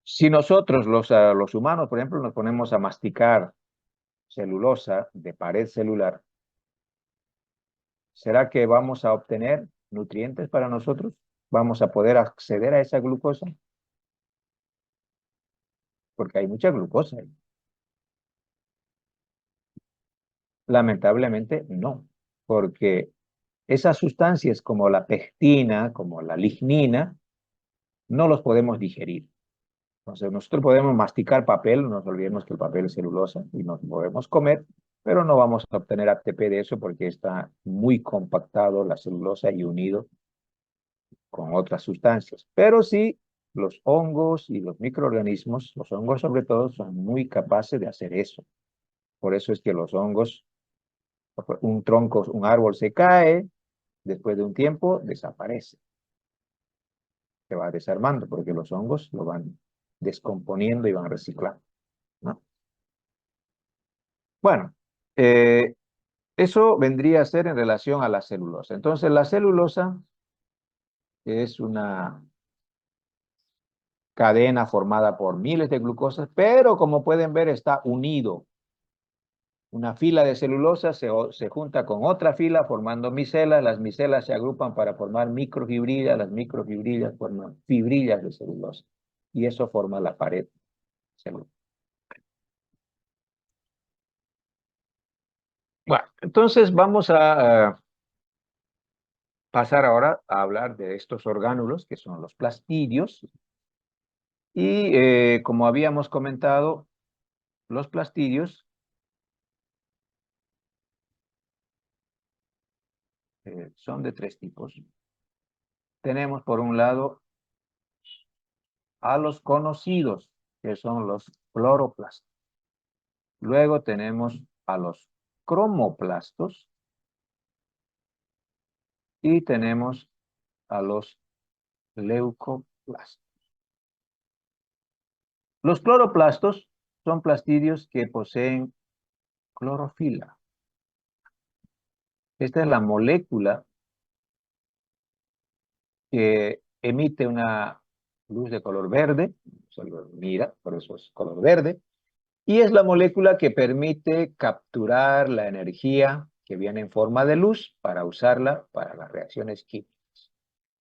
Si nosotros, los humanos, por ejemplo, nos ponemos a masticar celulosa de pared celular, ¿será que vamos a obtener nutrientes para nosotros? ¿Vamos a poder acceder a esa glucosa? Porque hay mucha glucosa ahí. Lamentablemente no, porque esas sustancias como la pectina, como la lignina, no los podemos digerir. Entonces, nosotros podemos masticar papel, no nos olvidemos que el papel es celulosa y nos podemos comer, pero no vamos a obtener ATP de eso porque está muy compactado la celulosa y unido con otras sustancias. Pero sí, los hongos y los microorganismos, los hongos sobre todo, son muy capaces de hacer eso. Por eso es que los hongos, un tronco, un árbol se cae, después de un tiempo desaparece, se va desarmando porque los hongos lo van descomponiendo y van reciclando, ¿no? Bueno, eh, eso vendría a ser en relación a la celulosa. Entonces, la celulosa es una cadena formada por miles de glucosas, pero como pueden ver está unido. Una fila de celulosa se junta con otra fila formando micelas, las micelas se agrupan para formar microfibrillas, las microfibrillas forman fibrillas de celulosa y eso forma la pared celular. Bueno, entonces vamos a pasar ahora a hablar de estos orgánulos que son los plastidios y como habíamos comentado, los plastidios son de tres tipos. Tenemos por un lado a los conocidos, que son los cloroplastos. Luego tenemos a los cromoplastos y tenemos a los leucoplastos. Los cloroplastos son plastidios que poseen clorofila. Esta es la molécula que emite una luz de color verde, se lo mira, por eso es color verde, y es la molécula que permite capturar la energía que viene en forma de luz para usarla para las reacciones químicas.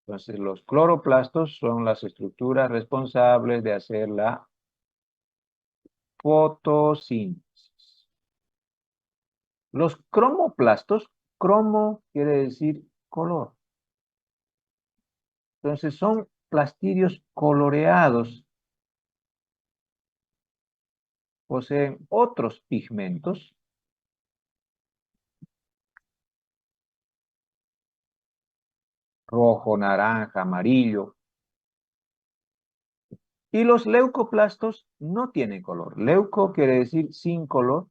Entonces, los cloroplastos son las estructuras responsables de hacer la fotosíntesis. Los cromoplastos, cromo quiere decir color. Entonces, son plastidios coloreados, poseen otros pigmentos rojo, naranja, amarillo. Y los leucoplastos no tienen color. Leuco quiere decir sin color.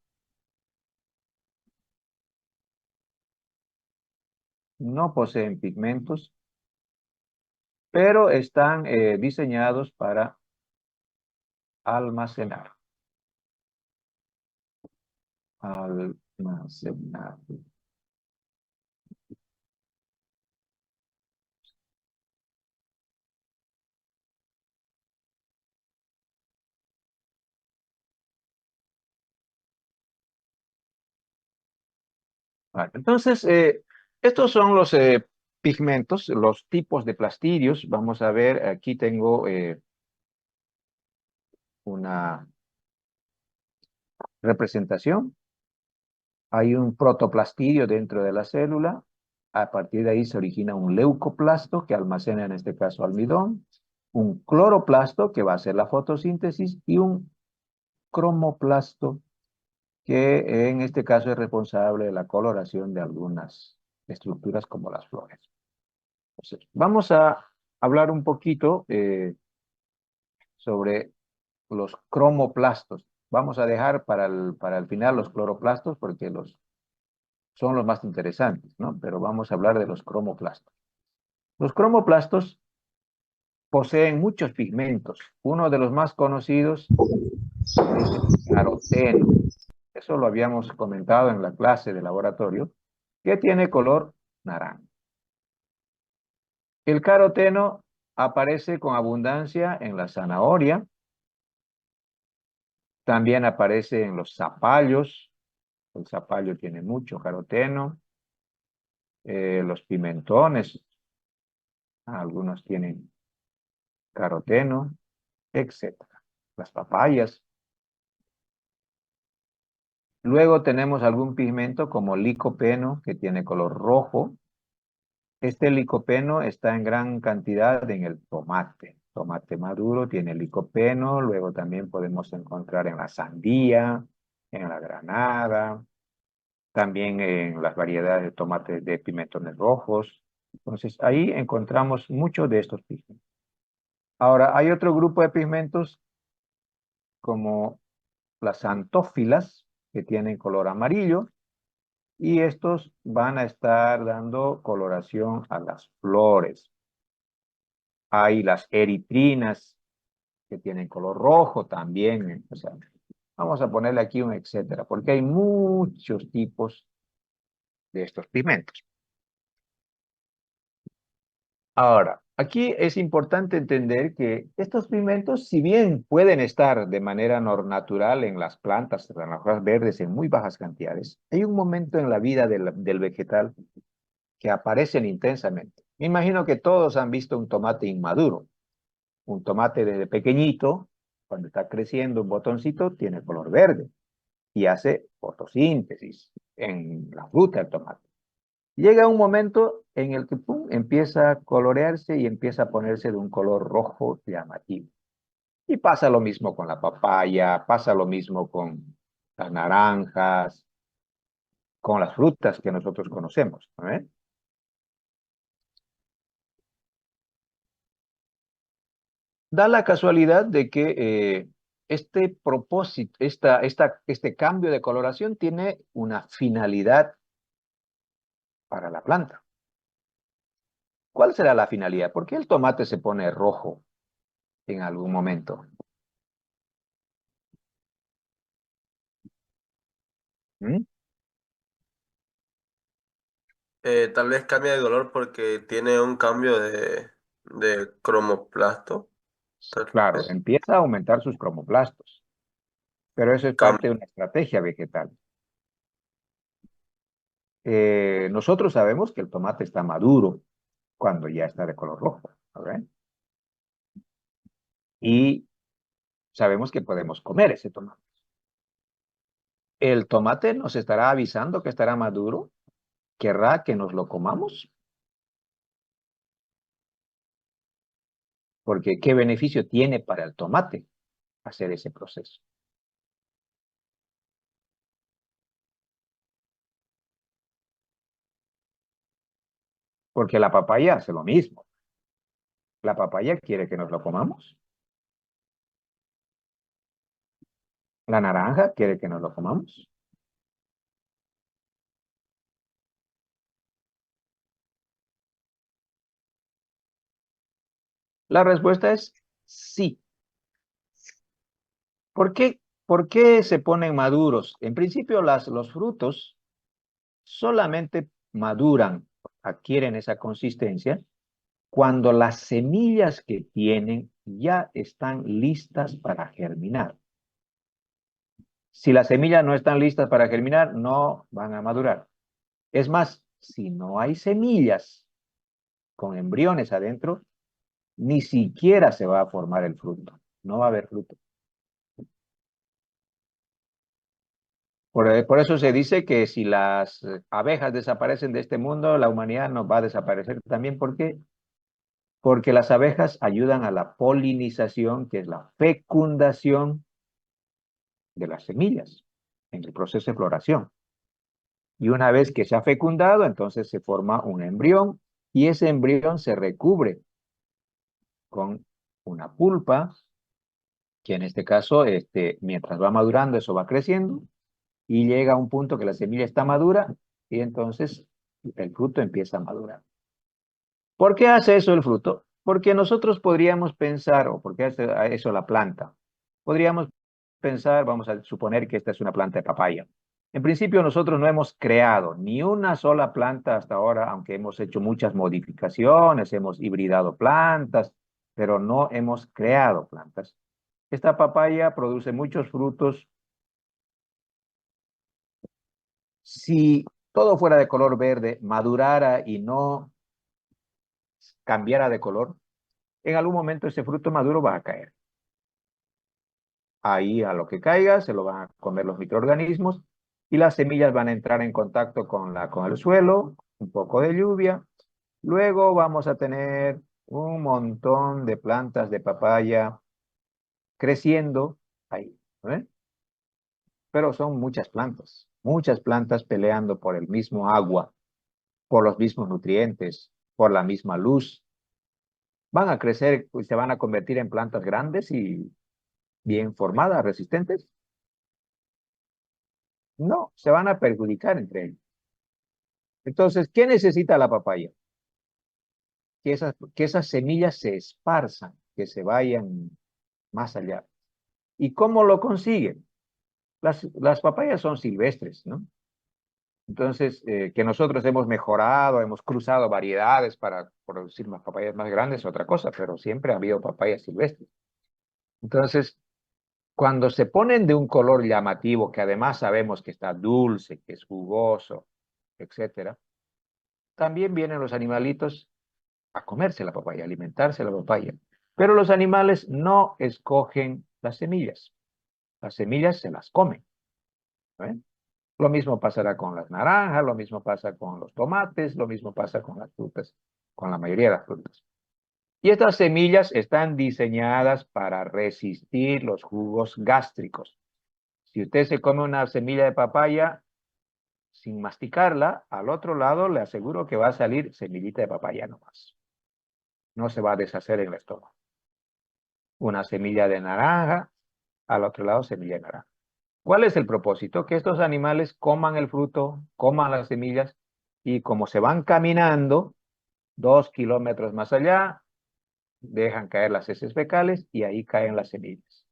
No poseen pigmentos, pero están diseñados para almacenar. Almacenar. Vale, entonces, estos son los pigmentos, los tipos de plastidios. Vamos a ver, aquí tengo una representación. Hay un protoplastidio dentro de la célula. A partir de ahí se origina un leucoplasto que almacena en este caso almidón, un cloroplasto que va a hacer la fotosíntesis y un cromoplasto que en este caso es responsable de la coloración de algunas estructuras como las flores. Entonces, vamos a hablar un poquito sobre los cromoplastos. Vamos a dejar para el final los cloroplastos porque son los más interesantes, ¿no? Pero vamos a hablar de los cromoplastos. Los cromoplastos poseen muchos pigmentos. Uno de los más conocidos es el caroteno. Eso lo habíamos comentado en la clase de laboratorio, que tiene color naranja. El caroteno aparece con abundancia en la zanahoria, También aparece en los zapallos. El zapallo tiene mucho caroteno. Los pimentones, algunos tienen caroteno, etcétera. Las papayas. Luego tenemos algún pigmento como licopeno, que tiene color rojo. Este licopeno está en gran cantidad en el tomate. Tomate maduro tiene licopeno. Luego también podemos encontrar en la sandía, en la granada, también en las variedades de tomate de pimentones rojos. Entonces, ahí encontramos muchos de estos pigmentos. Ahora, hay otro grupo de pigmentos como las antófilas, que tienen color amarillo, y estos van a estar dando coloración a las flores. Hay las eritrinas, que tienen color rojo también. O sea, vamos a ponerle aquí un etcétera, porque hay muchos tipos de estos pigmentos. Ahora, aquí es importante entender que estos pigmentos, si bien pueden estar de manera natural en las plantas, en las hojas verdes, en muy bajas cantidades, hay un momento en la vida del vegetal que aparecen intensamente. Me imagino que todos han visto un tomate inmaduro. Un tomate desde pequeñito, cuando está creciendo un botoncito, tiene color verde y hace fotosíntesis en la fruta del tomate. Llega un momento en el que pum, empieza a colorearse y empieza a ponerse de un color rojo llamativo. Y pasa lo mismo con la papaya, pasa lo mismo con las naranjas, con las frutas que nosotros conocemos. ¿Eh? Da la casualidad de que este propósito, este cambio de coloración tiene una finalidad para la planta. ¿Cuál será la finalidad? ¿Por qué el tomate se pone rojo en algún momento? ¿Mm? Tal vez cambia de color porque tiene un cambio de cromoplasto, tal Claro, vez. empieza a aumentar sus cromoplastos, pero eso es parte de una estrategia vegetal. Nosotros sabemos que el tomate está maduro cuando ya está de color rojo, ¿ok? Y sabemos que podemos comer ese tomate. ¿El tomate nos estará avisando que estará maduro? ¿Querrá que nos lo comamos? Porque ¿qué beneficio tiene para el tomate hacer ese proceso? Porque la papaya hace lo mismo. La papaya quiere que nos lo comamos. La naranja quiere que nos lo comamos. La respuesta es sí. ¿Por qué se ponen maduros? En principio, los frutos solamente maduran, adquieren esa consistencia, cuando las semillas que tienen ya están listas para germinar. Si las semillas no están listas para germinar, no van a madurar. Es más, si no hay semillas con embriones adentro, ni siquiera se va a formar el fruto. No va a haber fruto. Por eso se dice que si las abejas desaparecen de este mundo, la humanidad no va a desaparecer también. ¿Por qué? Porque las abejas ayudan a la polinización, que es la fecundación de las semillas en el proceso de floración. Y una vez que se ha fecundado, entonces se forma un embrión y ese embrión se recubre con una pulpa, que en este caso, mientras va madurando, eso va creciendo y llega a un punto que la semilla está madura y entonces el fruto empieza a madurar. ¿Por qué hace eso el fruto? Porque nosotros podríamos pensar, o porque hace eso la planta, podríamos pensar, vamos a suponer que esta es una planta de papaya. En principio nosotros no hemos creado ni una sola planta hasta ahora, aunque hemos hecho muchas modificaciones, hemos hibridado plantas, pero no hemos creado plantas. Esta papaya produce muchos frutos. Si todo fuera de color verde, madurara y no cambiara de color, en algún momento ese fruto maduro va a caer. Ahí a lo que caiga se lo van a comer los microorganismos y las semillas van a entrar en contacto con el suelo, un poco de lluvia. Luego vamos a tener un montón de plantas de papaya creciendo ahí, ¿eh? Pero son muchas plantas peleando por el mismo agua, por los mismos nutrientes, por la misma luz. Van a crecer y se van a convertir en plantas grandes y bien formadas, resistentes. No, se van a perjudicar entre ellos. Entonces, ¿qué necesita la papaya? Que esas semillas se esparzan, que se vayan más allá. ¿Y cómo lo consiguen? Las papayas son silvestres, ¿no? Entonces, que nosotros hemos mejorado, hemos cruzado variedades para producir más papayas más grandes, es otra cosa, pero siempre ha habido papayas silvestres. Entonces, cuando se ponen de un color llamativo, que además sabemos que está dulce, que es jugoso, etcétera, también vienen los animalitos a comerse la papaya, a alimentarse la papaya. Pero los animales no escogen las semillas se las comen, ¿eh? Lo mismo pasará con las naranjas, lo mismo pasa con los tomates, lo mismo pasa con las frutas, con la mayoría de las frutas. Y estas semillas están diseñadas para resistir los jugos gástricos. Si usted se come una semilla de papaya sin masticarla, al otro lado le aseguro que va a salir semillita de papaya nomás. No se va a deshacer en el estómago. Una semilla de naranja, al otro lado semilla de naranja. ¿Cuál es el propósito? Que estos animales coman el fruto, coman las semillas y como se van caminando 2 kilómetros más allá, dejan caer las heces fecales y ahí caen las semillas.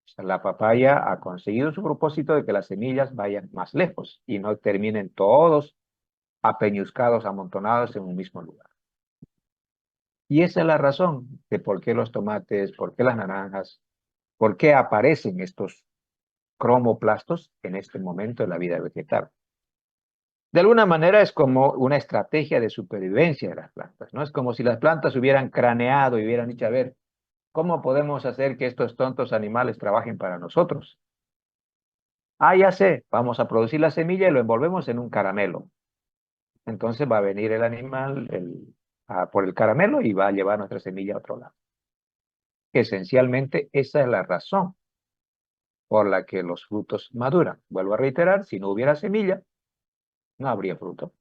O sea, la papaya ha conseguido su propósito de que las semillas vayan más lejos y no terminen todos apeñuscados, amontonados en un mismo lugar. Y esa es la razón de por qué los tomates, por qué las naranjas, por qué aparecen estos cromoplastos en este momento de la vida vegetal. De alguna manera es como una estrategia de supervivencia de las plantas, ¿no? Es como si las plantas hubieran craneado y hubieran dicho, a ver, ¿cómo podemos hacer que estos tontos animales trabajen para nosotros? Ah, ya sé, vamos a producir la semilla y lo envolvemos en un caramelo. Entonces va a venir el animal por el caramelo y va a llevar nuestra semilla a otro lado. Esencialmente, esa es la razón por la que los frutos maduran. Vuelvo a reiterar, si no hubiera semilla, no habría fruto.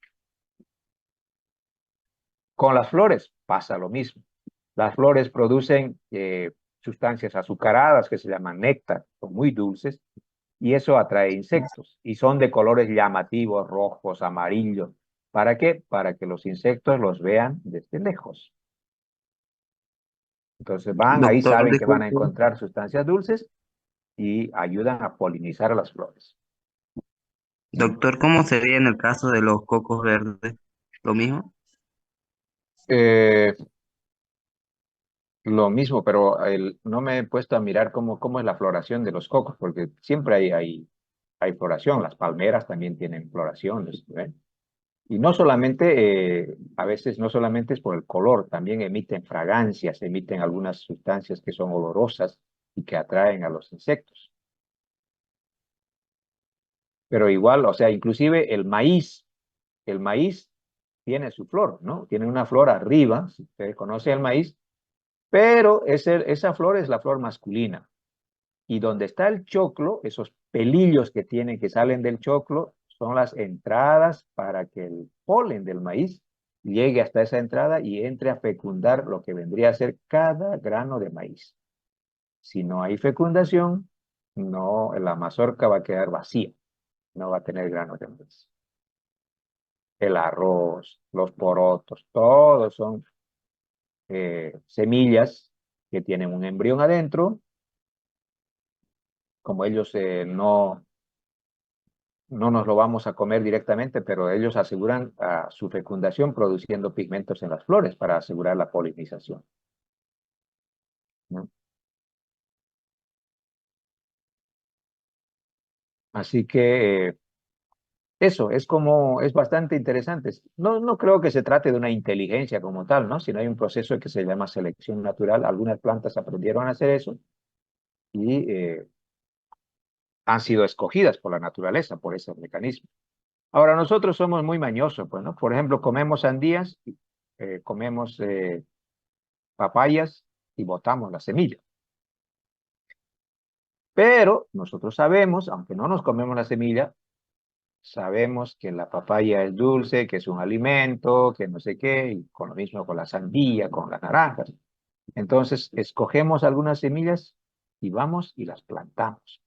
Con las flores pasa lo mismo. Las flores producen sustancias azucaradas que se llaman néctar, son muy dulces, y eso atrae insectos, y son de colores llamativos, rojos, amarillos. ¿Para qué? Para que los insectos los vean desde lejos. Entonces van, ahí Doctor, saben que van a disculpe. encontrar sustancias dulces y ayudan a polinizar a las flores. Doctor, ¿cómo sería en el caso de los cocos verdes? ¿Lo mismo? Eh, Lo mismo, pero no me he puesto a mirar cómo es la floración de los cocos, porque siempre hay floración. Las palmeras también tienen floración, ¿ves? Y no solamente, a veces no solamente es por el color, también emiten fragancias, emiten algunas sustancias que son olorosas y que atraen a los insectos. Pero igual, o sea, inclusive el maíz tiene su flor, ¿no? Tiene una flor arriba, si usted conoce el maíz, pero esa flor es la flor masculina. Y donde está el choclo, esos pelillos que tienen que salen del choclo, son las entradas para que el polen del maíz llegue hasta esa entrada y entre a fecundar lo que vendría a ser cada grano de maíz. Si no hay fecundación, no, la mazorca va a quedar vacía, no va a tener granos de maíz. El arroz, los porotos, todos son semillas que tienen un embrión adentro. Como ellos no nos lo vamos a comer directamente, pero ellos aseguran su fecundación produciendo pigmentos en las flores para asegurar la polinización, ¿no? Así que eso es bastante interesante. No creo que se trate de una inteligencia como tal, ¿no? Sino hay un proceso que se llama selección natural. Algunas plantas aprendieron a hacer eso y han sido escogidas por la naturaleza por ese mecanismo. Ahora, nosotros somos muy mañosos, pues, ¿no? Por ejemplo, comemos sandías, comemos papayas y botamos la semilla. Pero nosotros sabemos, aunque no nos comemos la semilla, sabemos que la papaya es dulce, que es un alimento, que no sé qué, y con lo mismo con la sandía, con las naranjas. Entonces, escogemos algunas semillas y vamos y las plantamos.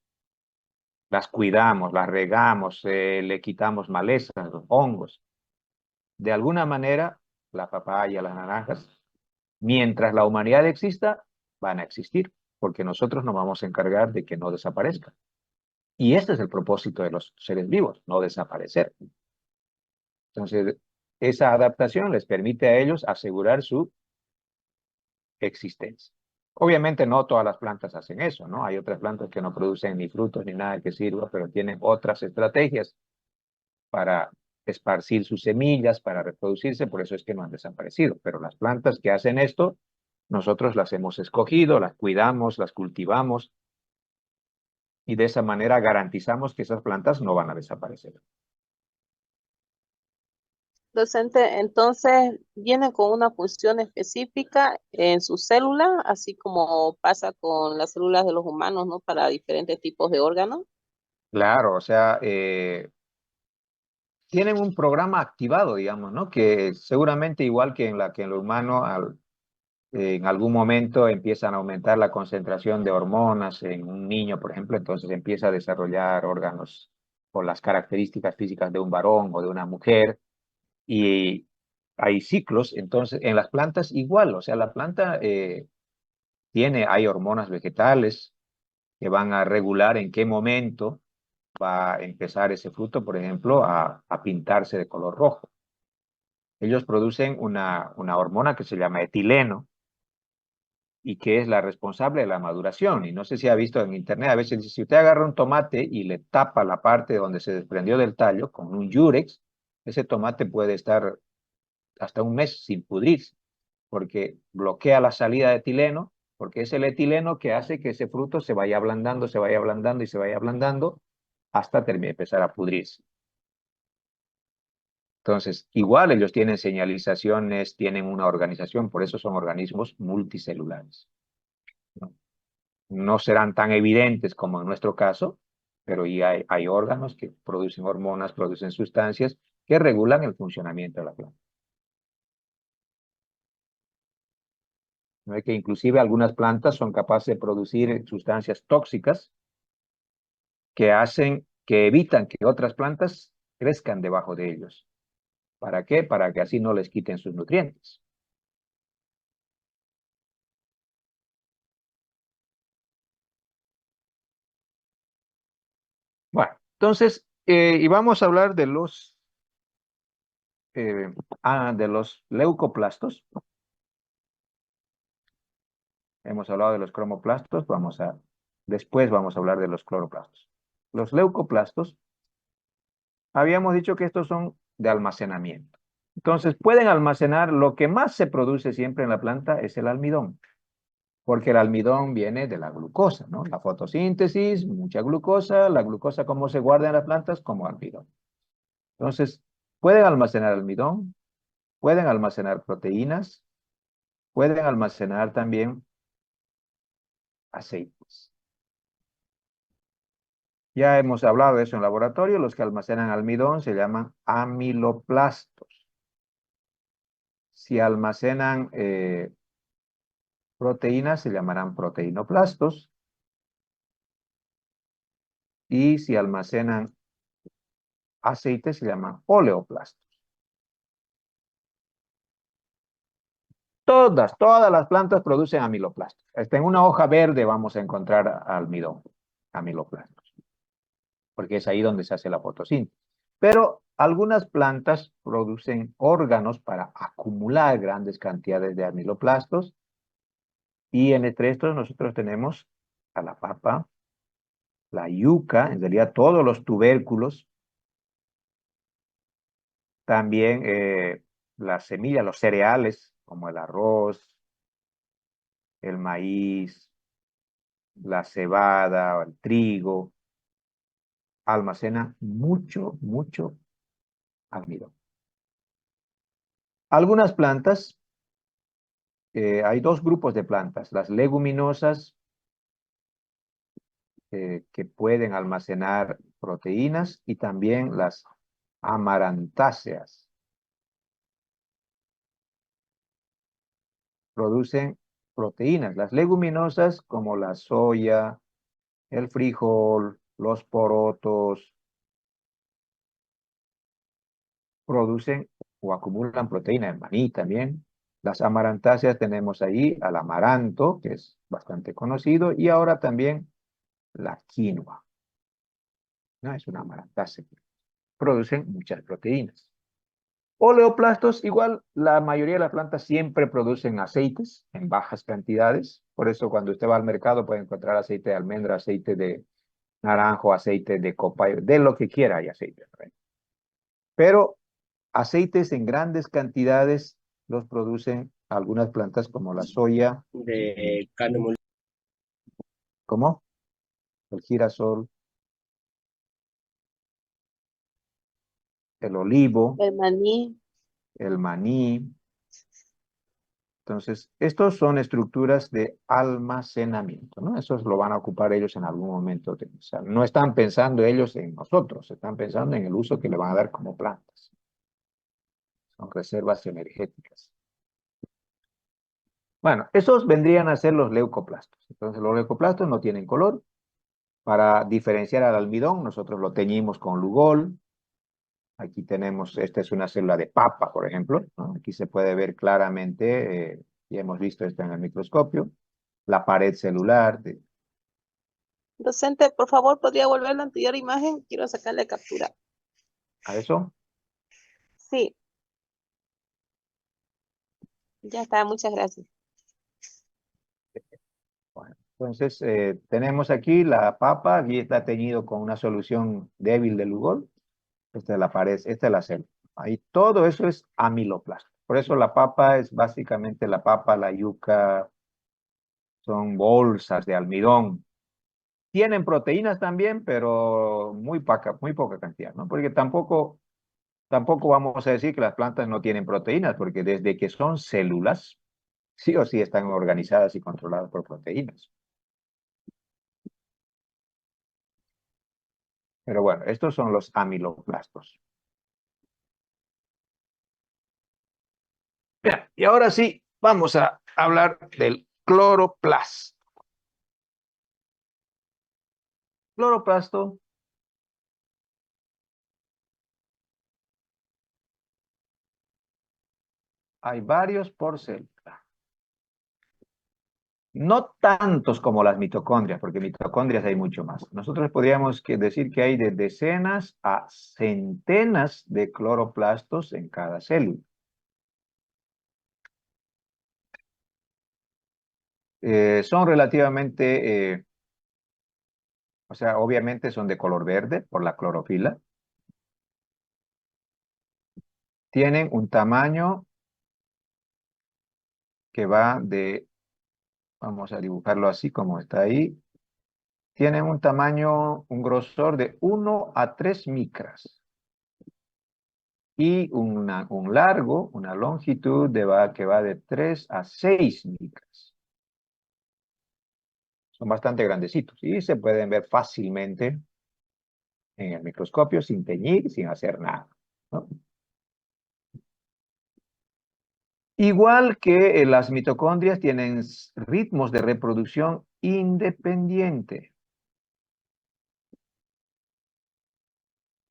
Las cuidamos, las regamos, le quitamos malezas, los hongos. De alguna manera, la papaya, las naranjas, mientras la humanidad exista, van a existir, porque nosotros nos vamos a encargar de que no desaparezcan. Y este es el propósito de los seres vivos, no desaparecer. Entonces, esa adaptación les permite a ellos asegurar su existencia. Obviamente no todas las plantas hacen eso, ¿no? Hay otras plantas que no producen ni frutos ni nada que sirva, pero tienen otras estrategias para esparcir sus semillas, para reproducirse, por eso es que no han desaparecido. Pero las plantas que hacen esto, nosotros las hemos escogido, las cuidamos, las cultivamos, y de esa manera garantizamos que esas plantas no van a desaparecer. Docente, entonces viene con una función específica en su célula, así como pasa con las células de los humanos, ¿no? Para diferentes tipos de órganos. Claro, o sea, tienen un programa activado, digamos, ¿no? Que seguramente igual que en lo humano, en algún momento empiezan a aumentar la concentración de hormonas en un niño, por ejemplo, entonces empieza a desarrollar órganos con las características físicas de un varón o de una mujer, y hay ciclos. Entonces en las plantas igual, o sea, la planta hay hormonas vegetales que van a regular en qué momento va a empezar ese fruto, por ejemplo, a pintarse de color rojo. Ellos producen una hormona que se llama etileno y que es la responsable de la maduración. Y no sé si ha visto en internet, a veces dice, si usted agarra un tomate y le tapa la parte donde se desprendió del tallo con un yurex, ese tomate puede estar hasta un mes sin pudrirse, porque bloquea la salida de etileno, porque es el etileno que hace que ese fruto se vaya ablandando, se vaya ablandando y se vaya ablandando hasta empezar a pudrirse. Entonces, igual ellos tienen señalizaciones, tienen una organización, por eso son organismos multicelulares. ¿No? No serán tan evidentes como en nuestro caso, pero ya hay órganos que producen hormonas, producen sustancias que regulan el funcionamiento de la planta. ¿No? Que inclusive algunas plantas son capaces de producir sustancias tóxicas que evitan que otras plantas crezcan debajo de ellos. ¿Para qué? Para que así no les quiten sus nutrientes. Bueno, entonces, y vamos a hablar de de los leucoplastos. Hemos hablado de los cromoplastos, después vamos a hablar de los cloroplastos. Los leucoplastos, habíamos dicho que estos son de almacenamiento. Entonces, pueden almacenar, lo que más se produce siempre en la planta es el almidón, porque el almidón viene de la glucosa, ¿no? La fotosíntesis, mucha glucosa, la glucosa, ¿cómo se guarda en las plantas? Como almidón. Entonces, pueden almacenar almidón, pueden almacenar proteínas, pueden almacenar también aceites. Ya hemos hablado de eso en laboratorio. Los que almacenan almidón se llaman amiloplastos. Si almacenan proteínas se llamarán proteinoplastos. Y si almacenan aceites se llaman oleoplastos. Todas las plantas producen amiloplastos. Hasta en una hoja verde vamos a encontrar almidón, amiloplastos, porque es ahí donde se hace la fotosíntesis. Pero algunas plantas producen órganos para acumular grandes cantidades de amiloplastos, y entre estos nosotros tenemos a la papa, la yuca, en realidad todos los tubérculos, también las semillas, los cereales, como el arroz, el maíz, la cebada, el trigo, almacenan mucho, mucho almidón. Algunas plantas, hay dos grupos de plantas, las leguminosas que pueden almacenar proteínas y también las amarantáceas. Producen proteínas. Las leguminosas como la soya, el frijol, los porotos, producen o acumulan proteína, el maní también. Las amarantáceas tenemos ahí al amaranto, que es bastante conocido, y ahora también la quinoa. ¿No? Es una amarantácea. Producen muchas proteínas. Oleoplastos, igual la mayoría de las plantas siempre producen aceites en bajas cantidades. Por eso cuando usted va al mercado puede encontrar aceite de almendra, aceite de naranjo, aceite de copayo, de lo que quiera hay aceite. ¿Verdad? Pero aceites en grandes cantidades los producen algunas plantas como la soya, de carne molida. como el girasol, el olivo, El maní. el maní. Entonces, estos son estructuras de almacenamiento, ¿no? Esos lo van a ocupar ellos en algún momento. O sea, no están pensando ellos en nosotros, están pensando en el uso que le van a dar como plantas. Son reservas energéticas. Bueno, esos vendrían a ser los leucoplastos. Entonces, los leucoplastos no tienen color. Para diferenciar al almidón, nosotros lo teñimos con Lugol. Aquí tenemos, esta es una célula de papa, por ejemplo, ¿no? Aquí se puede ver claramente, ya hemos visto esto en el microscopio, la pared celular. Docente, por favor, ¿podría volver a la anterior imagen? Quiero sacarle captura. ¿A eso? Sí, ya está, muchas gracias. Bueno, entonces, tenemos aquí la papa, aquí está teñido con una solución débil de Lugol. Esta es la pared, esta es la célula. Ahí todo eso es amiloplasto. Por eso la papa es básicamente la papa, la yuca, son bolsas de almidón. Tienen proteínas también, pero muy poca cantidad, ¿no? Porque tampoco vamos a decir que las plantas no tienen proteínas, porque desde que son células, sí o sí están organizadas y controladas por proteínas. Pero bueno, estos son los amiloplastos. Bien, y ahora sí, vamos a hablar del cloroplasto. Cloroplasto hay varios por célula. No tantos como las mitocondrias, porque mitocondrias hay mucho más. Nosotros podríamos decir que hay de decenas a centenas de cloroplastos en cada célula. Son relativamente, o sea, obviamente son de color verde por la clorofila. Tienen un tamaño que va de, vamos a dibujarlo así como está ahí. Tienen un tamaño, un grosor de 1 a 3 micras. Y un largo, una longitud que va de 3 a 6 micras. Son bastante grandecitos y se pueden ver fácilmente en el microscopio sin teñir, sin hacer nada, ¿no? Igual que las mitocondrias tienen ritmos de reproducción independiente.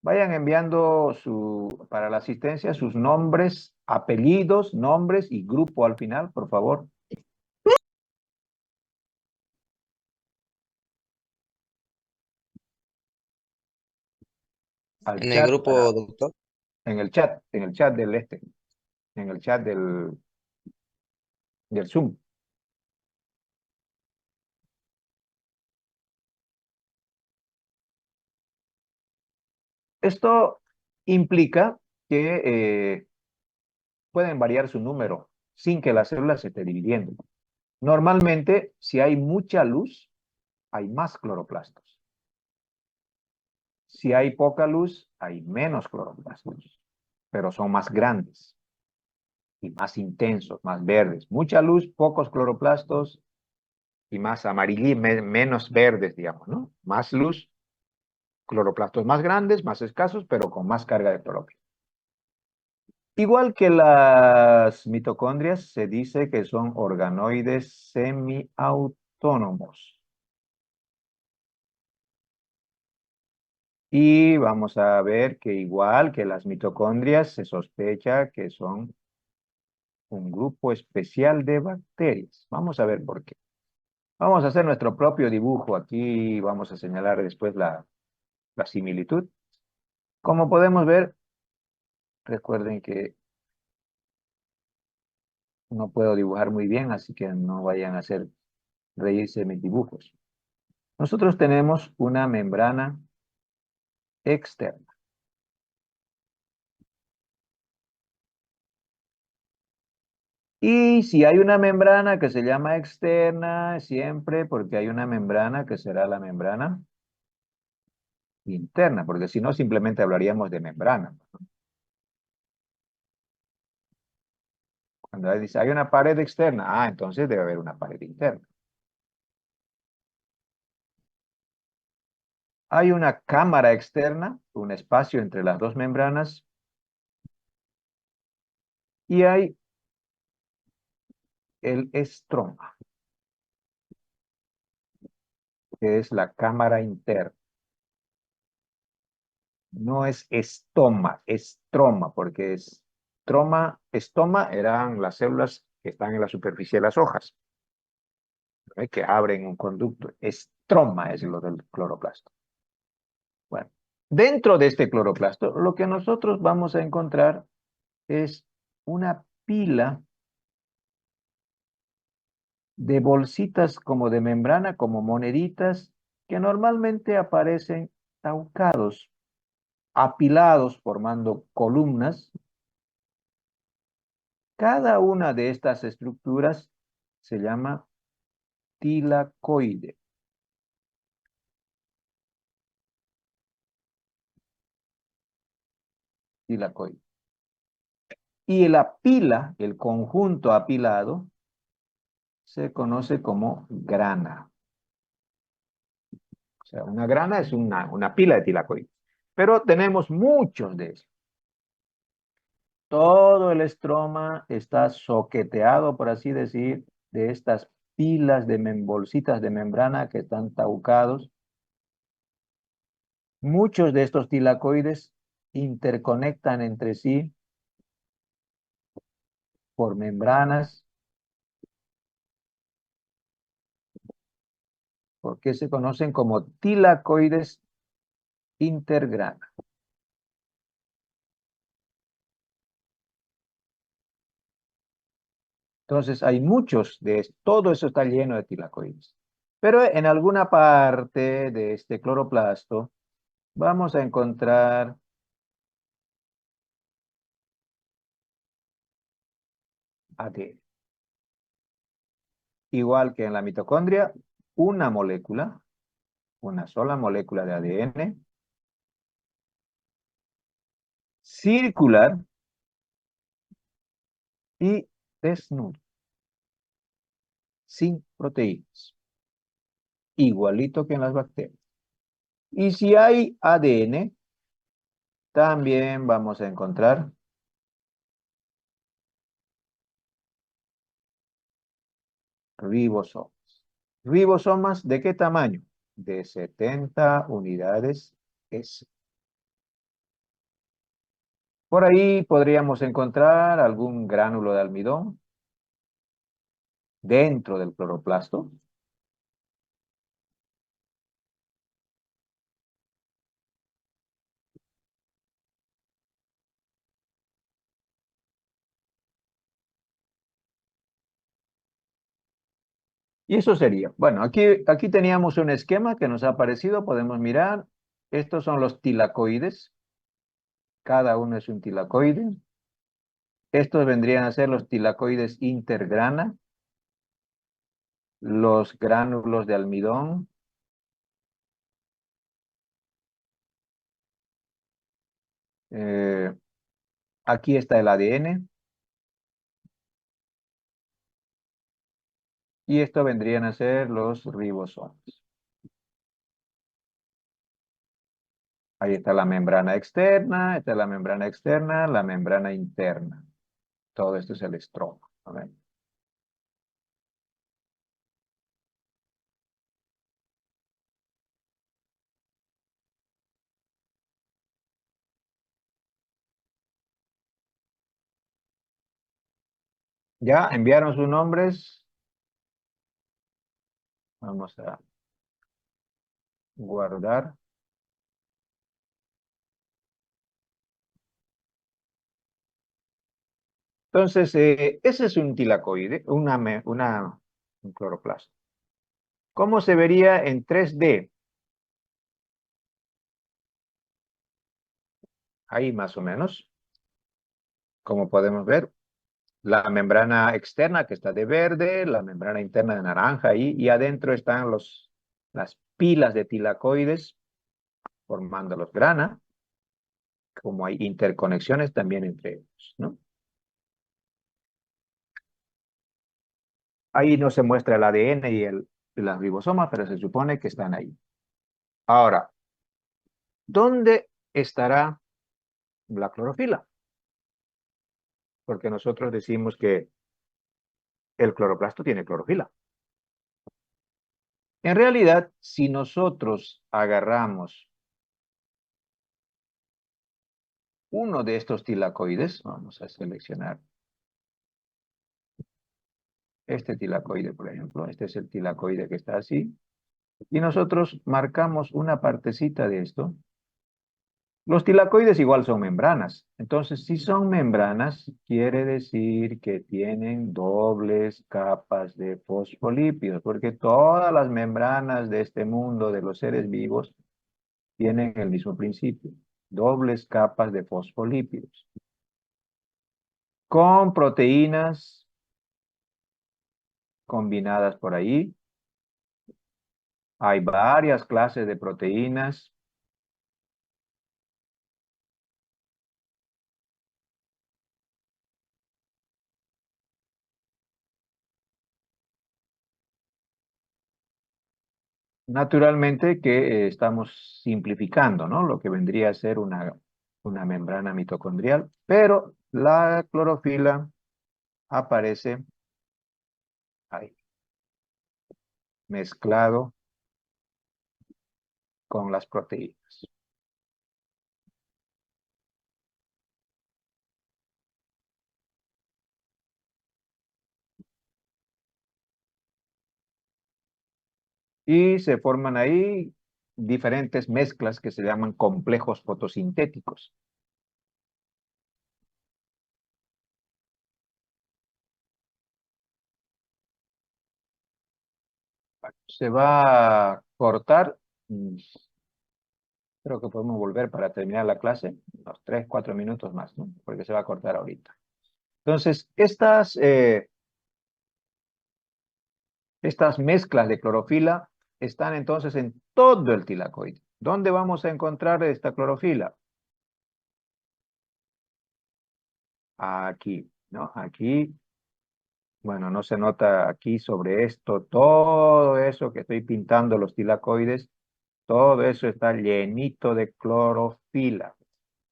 Vayan enviando para la asistencia sus nombres, apellidos, nombres y grupo al final, por favor. Al En el chat, grupo, doctor. en el chat en el chat del Zoom. Esto implica que pueden variar su número sin que la célula se esté dividiendo. Normalmente, si hay mucha luz, hay más cloroplastos. Si hay poca luz, hay menos cloroplastos, pero son más grandes y más intensos, más verdes. Mucha luz, pocos cloroplastos y más amarillo, menos verdes, digamos, ¿no? Más luz, cloroplastos más grandes, más escasos, pero con más carga de cloroplasto. Igual que las mitocondrias, se dice que son organoides semiautónomos. Y vamos a ver que igual que las mitocondrias, se sospecha que son un grupo especial de bacterias. Vamos a ver por qué. Vamos a hacer nuestro propio dibujo. Aquí vamos a señalar después la similitud. Como podemos ver, recuerden que no puedo dibujar muy bien, así que no vayan a hacer reírse mis dibujos. Nosotros tenemos una membrana externa. Y si hay una membrana que se llama externa, siempre porque hay una membrana que será la membrana interna, porque si no simplemente hablaríamos de membrana. Cuando dice hay una pared externa, entonces debe haber una pared interna. Hay una cámara externa, un espacio entre las dos membranas, y hay el estroma, que es la cámara interna. No es estoma, estroma, porque estoma eran las células que están en la superficie de las hojas, que abren un conducto. Estroma es lo del cloroplasto. Bueno, dentro de este cloroplasto, lo que nosotros vamos a encontrar es una pila de bolsitas como de membrana, como moneditas, que normalmente aparecen taucados, apilados, formando columnas. Cada una de estas estructuras se llama tilacoide. Tilacoide. Y la pila, el conjunto apilado, se conoce como grana. O sea, una grana es una pila de tilacoides. Pero tenemos muchos de esos. Todo el estroma está soqueteado, por así decir, de estas pilas de bolsitas de membrana que están taucados. Muchos de estos tilacoides interconectan entre sí por membranas, porque se conocen como tilacoides intergrana. Entonces hay muchos todo eso está lleno de tilacoides. Pero en alguna parte de este cloroplasto vamos a encontrar ADN. Igual que en la mitocondria, una molécula, una sola molécula de ADN, circular y desnudo, sin proteínas, igualito que en las bacterias. Y si hay ADN, también vamos a encontrar ribosomas. ¿Ribosomas de qué tamaño? De 70 unidades S. Por ahí podríamos encontrar algún gránulo de almidón dentro del cloroplasto. Y eso sería. Bueno, aquí teníamos un esquema que nos ha aparecido. Podemos mirar. Estos son los tilacoides. Cada uno es un tilacoide. Estos vendrían a ser los tilacoides intergrana, los gránulos de almidón, aquí está el ADN, y esto vendrían a ser los ribosomas. Ahí está la membrana externa, esta es la membrana externa, la membrana interna. Todo esto es el estroma. ¿No? ¿Ya enviaron sus nombres? Vamos a guardar. Entonces, ese es un tilacoide, un cloroplasto. ¿Cómo se vería en 3D? Ahí más o menos. Como podemos ver, la membrana externa que está de verde, la membrana interna de naranja ahí, y adentro están las pilas de tilacoides formando los grana, como hay interconexiones también entre ellos, ¿no? Ahí no se muestra el ADN y las ribosomas, pero se supone que están ahí. Ahora, ¿dónde estará la clorofila? Porque nosotros decimos que el cloroplasto tiene clorofila. En realidad, si nosotros agarramos uno de estos tilacoides, vamos a seleccionar este tilacoide, por ejemplo, este es el tilacoide que está así, y nosotros marcamos una partecita de esto. Los tilacoides igual son membranas, entonces si son membranas, quiere decir que tienen dobles capas de fosfolípidos, porque todas las membranas de este mundo de los seres vivos tienen el mismo principio, dobles capas de fosfolípidos. Con proteínas combinadas por ahí. Hay varias clases de proteínas. Naturalmente que estamos simplificando, ¿no? Lo que vendría a ser una membrana mitocondrial, pero la clorofila aparece ahí, mezclado con las proteínas. Y se forman ahí diferentes mezclas que se llaman complejos fotosintéticos. Se va a cortar. Creo que podemos volver para terminar la clase, unos 3, 4 minutos más, ¿no? Porque se va a cortar ahorita. Entonces, estas mezclas de clorofila están entonces en todo el tilacoide. ¿Dónde vamos a encontrar esta clorofila? Aquí, ¿no? Aquí, bueno, no se nota aquí sobre esto, todo eso que estoy pintando los tilacoides, todo eso está llenito de clorofila.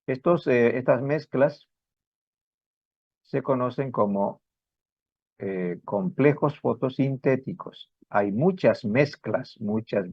Estas mezclas se conocen como complejos fotosintéticos. Hay muchas mezclas, muchas